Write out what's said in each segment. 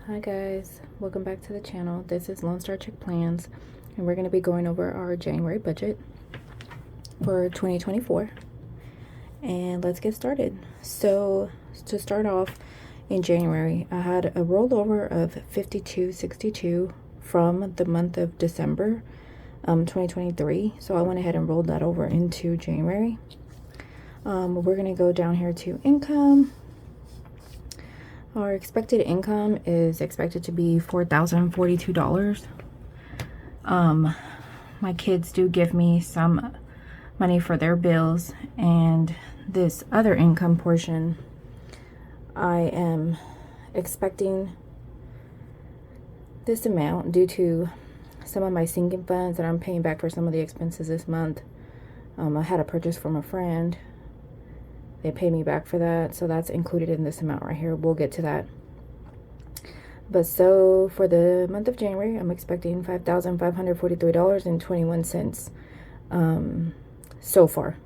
Hi guys, welcome back to the channel. This is Lone Star Chick Plans, and we're going to be going over our January budget for 2024. And let's get started. So to start off, in January I had a rollover of $52.62 from the month of December 2023. So I went ahead and rolled that over into January. We're going to go down here to income. Our expected income is expected to be $4,042. My kids do give me some money for their bills, and this other income portion, I am expecting this amount due to some of my sinking funds that I'm paying back for some of the expenses this month. I had a purchase from a friend. They paid me back for that, so that's included in this amount right here. We'll get to that. But so for the month of January, I'm expecting $5,543.21 so far.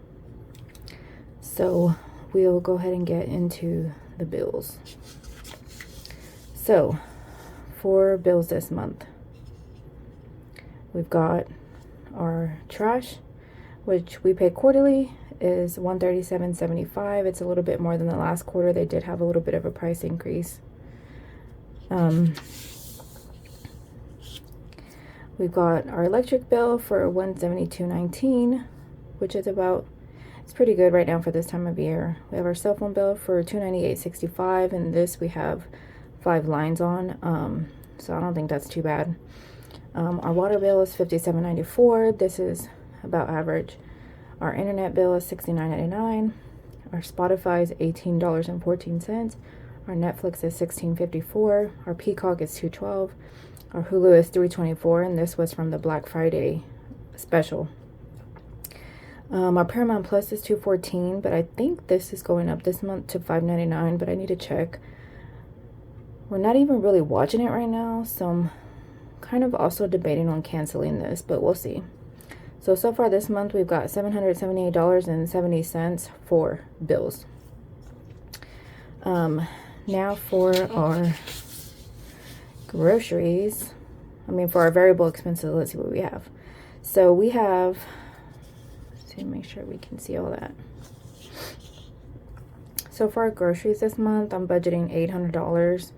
So we'll go ahead and get into the bills. So for bills this month, we've got our trash, which we pay quarterly, is $137.75. It's a little bit more than the last quarter. They did have a little bit of a price increase. We've got our electric bill for $172.19, which is it's pretty good right now for this time of year. We have our cell phone bill for $298.65, and this we have 5 lines on, so I don't think that's too bad. Our water bill is $57.94. This is about average. Our internet bill is $69.99. Our Spotify is $18.14. Our Netflix is $16.54. Our Peacock is $2.12. Our Hulu is $3.24, and this was from the Black Friday special. Our Paramount Plus is $2.14, but I think this is going up this month to $5.99, but I need to check. We're not even really watching it right now, so I'm kind of also debating on canceling this, but we'll see. So far this month, we've got $778.70 for bills. Now for our groceries, for our variable expenses, let's see what we have. So we have, let's see, make sure we can see all that. So for our groceries this month, I'm budgeting $800.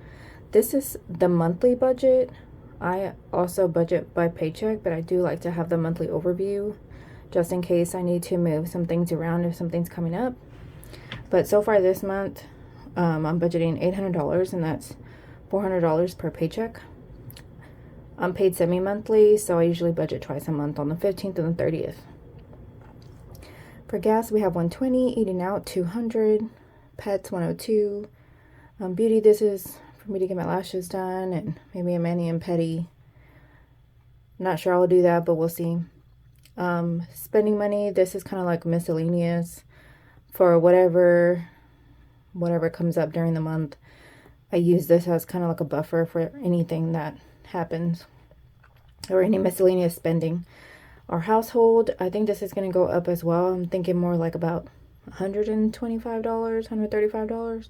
This is the monthly budget. I also budget by paycheck, but I do like to have the monthly overview just in case I need to move some things around if something's coming up. But so far this month, I'm budgeting $800, and that's $400 per paycheck. I'm paid semi-monthly, so I usually budget twice a month, on the 15th and the 30th. For gas, we have $120, eating out $200, pets $102, beauty, this is for me to get my lashes done and maybe a mani and pedi. I'm not sure I'll do that, but we'll see. Spending money, this is kind of like miscellaneous for whatever comes up during the month. I use this as kind of like a buffer for anything that happens or any miscellaneous spending. Our household, I think this is going to go up as well. I'm thinking more like about $125, $135.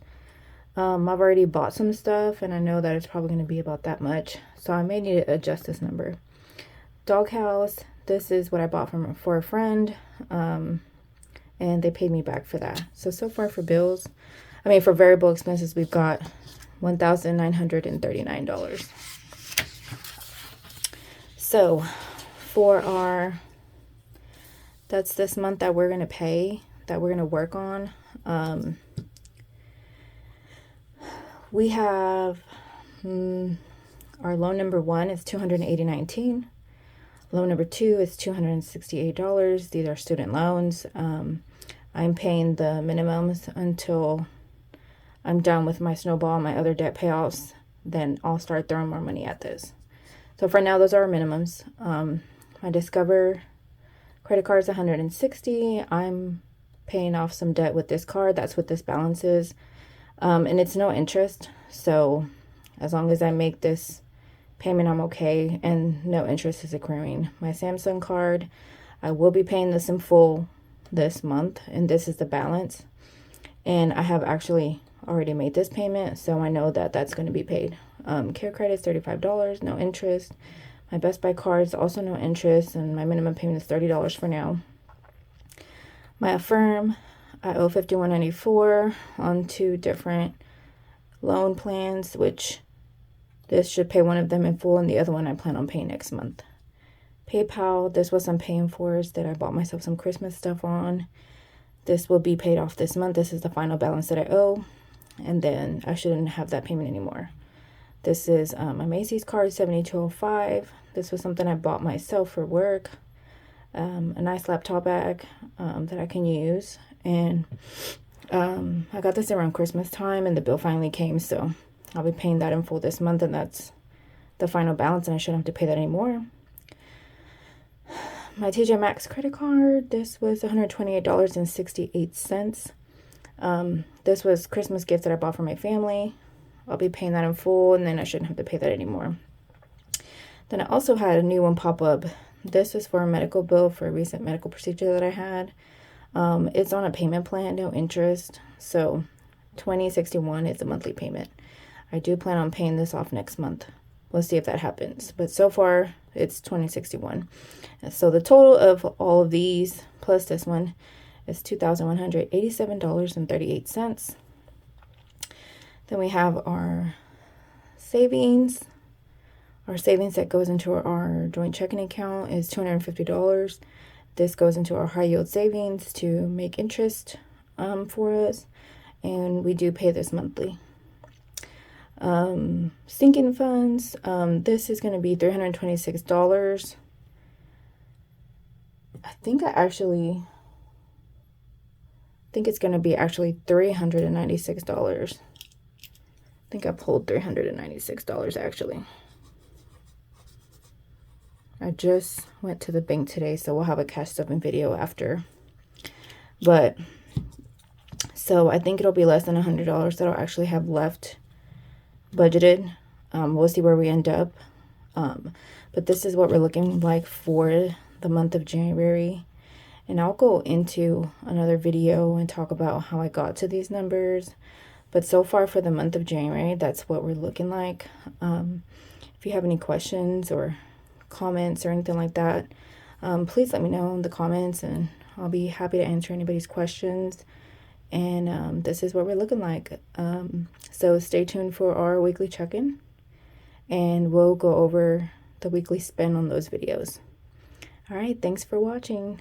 I've already bought some stuff, and I know that it's probably going to be about that much, so I may need to adjust this number. Doghouse, this is what I bought for a friend, and they paid me back for that. So far for bills, for variable expenses, we've got $1,939. So for that's this month that we're going to pay, that we're going to work on. We have our loan number 1 is $280.19. Loan number 2 is $268. These are student loans. I'm paying the minimums until I'm done with my snowball and my other debt payoffs. Then I'll start throwing more money at this. So for now, those are our minimums. My Discover credit card is $160. I'm paying off some debt with this card. That's what this balance is. And it's no interest, so as long as I make this payment, I'm okay, and no interest is accruing. My Samsung card, I will be paying this in full this month, and this is the balance. And I have actually already made this payment, so I know that that's going to be paid. Care credits, $35, no interest. My Best Buy cards, also no interest, and my minimum payment is $30 for now. My Affirm, I owe $51.94 on 2 different loan plans, which this should pay one of them in full, and the other one I plan on paying next month. PayPal, this was some paying fors that I bought myself some Christmas stuff on. This will be paid off this month. This is the final balance that I owe, and then I shouldn't have that payment anymore. This is my Macy's card, $72.05. This was something I bought myself for work. A nice laptop bag that I can use. And I got this around Christmas time, and the bill finally came, so I'll be paying that in full this month, and that's the final balance, and I shouldn't have to pay that anymore. My TJ Maxx credit card, this was $128.68. This was Christmas gifts that I bought for my family. I'll be paying that in full, and then I shouldn't have to pay that anymore. Then I also had a new one pop up. This is for a medical bill for a recent medical procedure that I had. It's on a payment plan, no interest. So $20.61 is a monthly payment. I do plan on paying this off next month. We'll see if that happens. But so far, it's $20.61. So the total of all of these, plus this one, is $2,187.38. Then we have our savings. Our savings that goes into our joint checking account is $250. This goes into our high yield savings to make interest for us, and we do pay this monthly. Sinking funds, this is going to be $326. I think it's going to be actually $396. I think I pulled $396 actually. I just went to the bank today, so we'll have a cash stuffing video after. But so I think it'll be less than $100 that I'll actually have left budgeted. We'll see where we end up. But this is what we're looking like for the month of January. And I'll go into another video and talk about how I got to these numbers. But so far for the month of January, that's what we're looking like. If you have any questions or comments or anything like that, please let me know in the comments, and I'll be happy to answer anybody's questions. And this is what we're looking like. So stay tuned for our weekly check-in, and we'll go over the weekly spend on those videos. All right, thanks for watching.